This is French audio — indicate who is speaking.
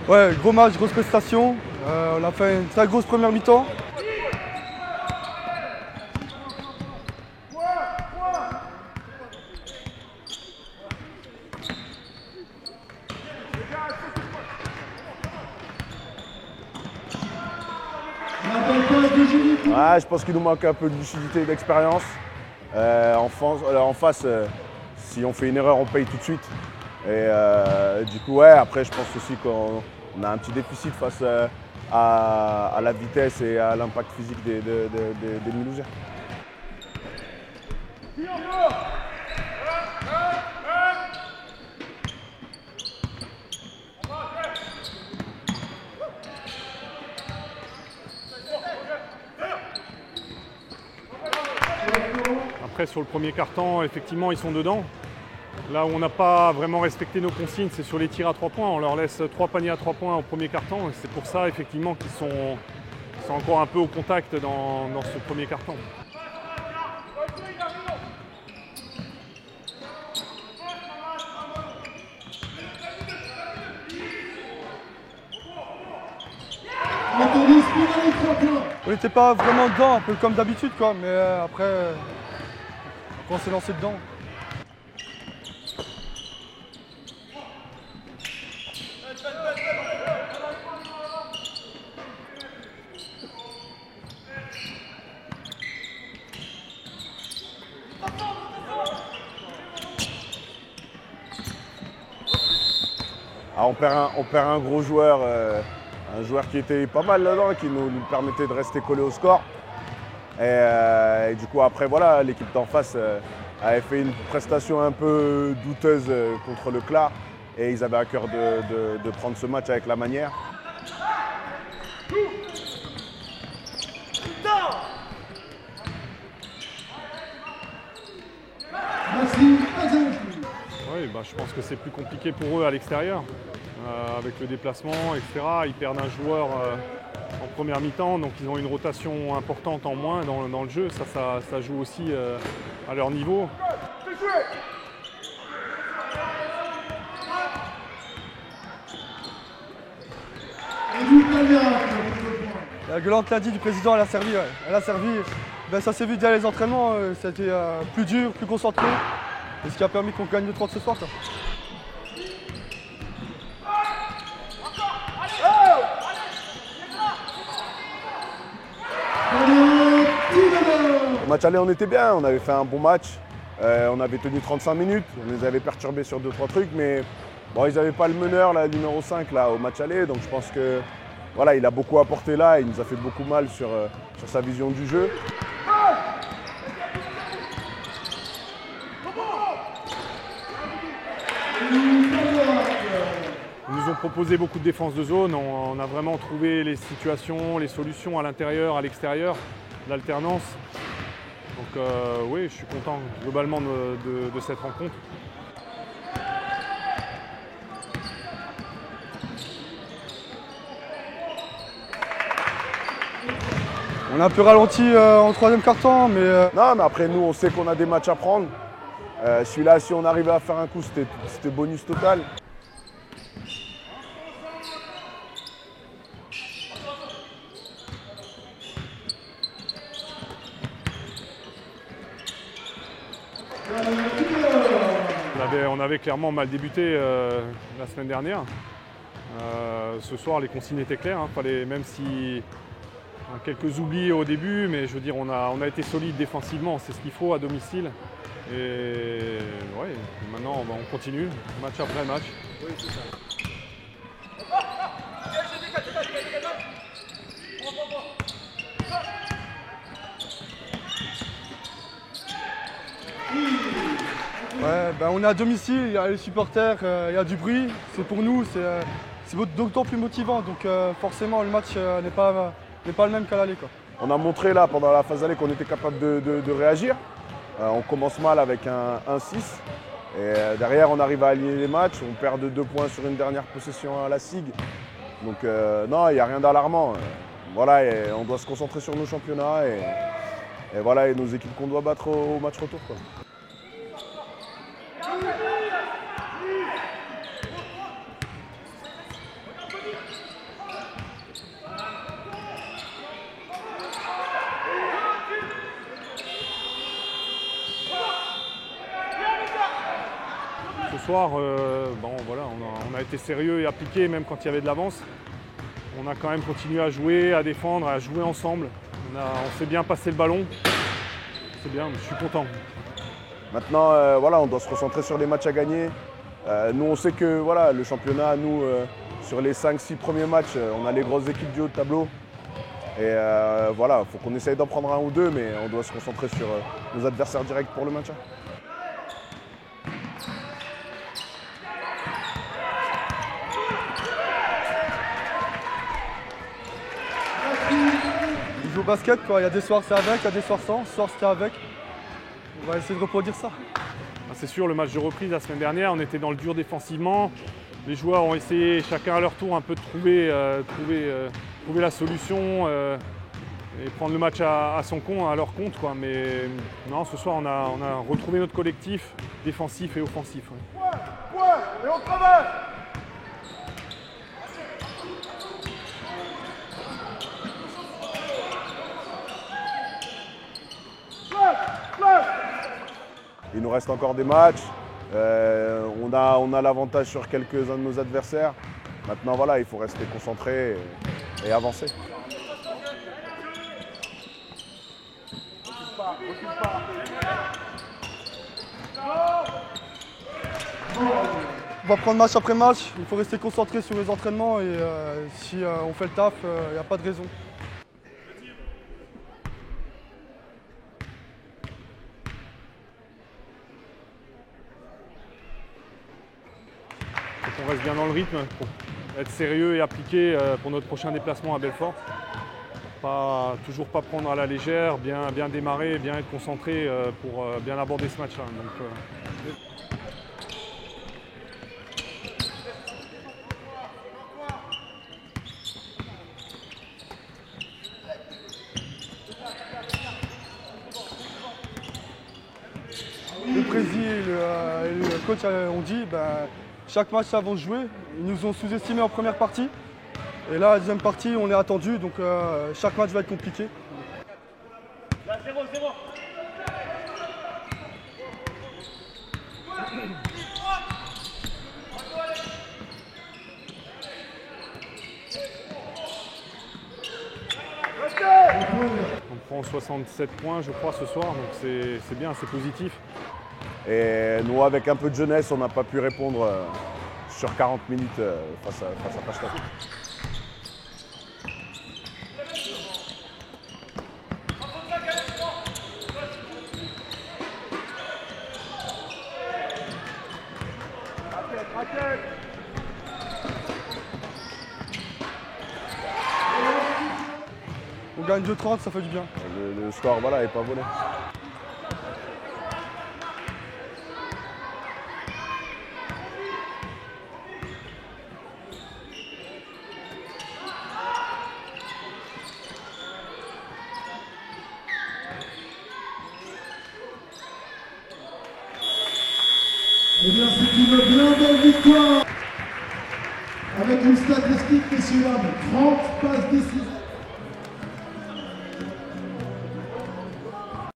Speaker 1: Ouais, gros match, grosse prestation. On a fait une très grosse première mi-temps.
Speaker 2: Ouais, je pense qu'il nous manque un peu de lucidité et d'expérience. En face, si on fait une erreur, on paye tout de suite. Et du coup, ouais, après, je pense aussi qu'on a un petit déficit face à la vitesse et à l'impact physique des Mulhousiens.
Speaker 3: Après, sur le premier quart-temps, effectivement, ils sont dedans. Là où on n'a pas vraiment respecté nos consignes, c'est sur les tirs à 3 points. On leur laisse 3 paniers à 3 points au premier quart-temps. C'est pour ça, effectivement, qu'ils sont encore un peu au contact dans ce premier quart-temps.
Speaker 1: On n'était pas vraiment dedans, un peu comme d'habitude, quoi. Mais après, on s'est lancé dedans.
Speaker 2: Ah, on perd un gros joueur, un joueur qui était pas mal là-dedans, qui nous permettait de rester collé au score. Et du coup, après, voilà, l'équipe d'en face avait fait une prestation un peu douteuse contre le CLA. Et ils avaient à cœur de prendre ce match avec la manière.
Speaker 3: Oui, je pense que c'est plus compliqué pour eux à l'extérieur, avec le déplacement, etc. Ils perdent un joueur en première mi-temps, donc ils ont une rotation importante en moins dans le jeu. Ça joue aussi à leur niveau.
Speaker 1: La gueulante l'a dit du président, elle a servi. Ouais. Elle a servi. Ben, ça s'est vu dès les entraînements. Ça a été plus dur, plus concentré. Et ce qui a permis qu'on gagne le 30 ce soir. Quoi.
Speaker 2: Au match aller, on était bien, on avait fait un bon match. On avait tenu 35 minutes, on les avait perturbés sur 2-3 trucs, mais bon, ils n'avaient pas le meneur, là, le numéro 5 là, au match aller. Donc je pense que voilà, il a beaucoup apporté là, il nous a fait beaucoup mal sur sa vision du jeu.
Speaker 3: Ils nous ont proposé beaucoup de défense de zone. On a vraiment trouvé les situations, les solutions à l'intérieur, à l'extérieur, l'alternance. Donc oui, je suis content globalement de cette rencontre.
Speaker 1: On a un peu ralenti en troisième quart-temps, mais...
Speaker 2: Non, mais après, nous, on sait qu'on a des matchs à prendre. Celui-là, si on arrivait à faire un coup, c'était bonus total.
Speaker 3: On avait clairement mal débuté la semaine dernière. Ce soir, les consignes étaient claires. Fallait, même si quelques oublis au début, mais je veux dire, on a été solide défensivement. C'est ce qu'il faut à domicile. Et ouais, maintenant, on continue, match après match. Oui, c'est ça.
Speaker 1: Ouais, ben on est à domicile, il y a les supporters, il y a du bruit. C'est pour nous, c'est d'autant plus motivant. Donc forcément, le match n'est pas le même qu'à l'aller.
Speaker 2: On a montré là, pendant la phase d'aller, qu'on était capable de réagir. On commence mal avec un 1-6. Et derrière, on arrive à aligner les matchs. On perd de 2 points sur une dernière possession à la SIG. Donc non, il n'y a rien d'alarmant. Voilà, et on doit se concentrer sur nos championnats et voilà, et nos équipes qu'on doit battre au match retour, quoi.
Speaker 3: soir, voilà, on a été sérieux et appliqué, même quand il y avait de l'avance. On a quand même continué à jouer, à défendre, à jouer ensemble. On s'est bien passé le ballon. C'est bien, je suis content.
Speaker 2: Maintenant, voilà, on doit se concentrer sur les matchs à gagner. Nous, on sait que voilà, le championnat, nous, sur les 5-6 premiers matchs, on a les grosses équipes du haut de tableau. Et voilà, il faut qu'on essaye d'en prendre un ou deux, mais on doit se concentrer sur nos adversaires directs pour le maintien.
Speaker 1: Il joue au basket, quoi. Il y a des soirs c'est avec, il y a des soirs sans. Ce soir c'était avec. On va essayer de reproduire ça.
Speaker 3: C'est sûr, le match de reprise la semaine dernière, on était dans le dur défensivement. Les joueurs ont essayé chacun à leur tour un peu de trouver la solution et prendre le match à leur compte, quoi. Mais non, ce soir on a retrouvé notre collectif défensif et offensif. Ouais.
Speaker 2: Et on travaille. Il nous reste encore des matchs. On a l'avantage sur quelques-uns de nos adversaires. Maintenant, voilà, il faut rester concentré et avancer.
Speaker 1: On va prendre match après match. Il faut rester concentré sur les entraînements et si on fait le taf, il n'y a pas de raison.
Speaker 3: On reste bien dans le rythme pour être sérieux et appliqué pour notre prochain déplacement à Belfort. Toujours pas prendre à la légère, bien démarrer, bien être concentré pour bien aborder ce match-là.
Speaker 1: Le président et le coach ont dit chaque match avant de jouer, ils nous ont sous-estimés en première partie. Et là, la deuxième partie, on est attendu, donc chaque match va être compliqué.
Speaker 4: Là, 0-0.
Speaker 3: On prend 67 points, je crois, ce soir, donc c'est bien, c'est positif.
Speaker 2: Et nous, avec un peu de jeunesse, on n'a pas pu répondre sur 40 minutes face à Pashtak.
Speaker 1: On gagne 2-30, ça fait du bien.
Speaker 2: Le score, voilà, n'est pas volé.
Speaker 5: Eh bien, c'est une blindée victoire avec une statistique, messieurs, 30 passes décisives.